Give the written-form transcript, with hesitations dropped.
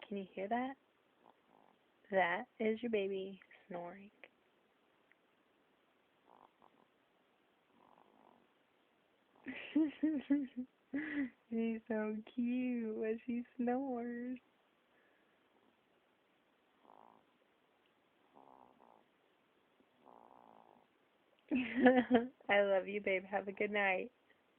Can you hear that? That is your baby snoring. She's so cute when she snores. I love you, babe. Have a good night.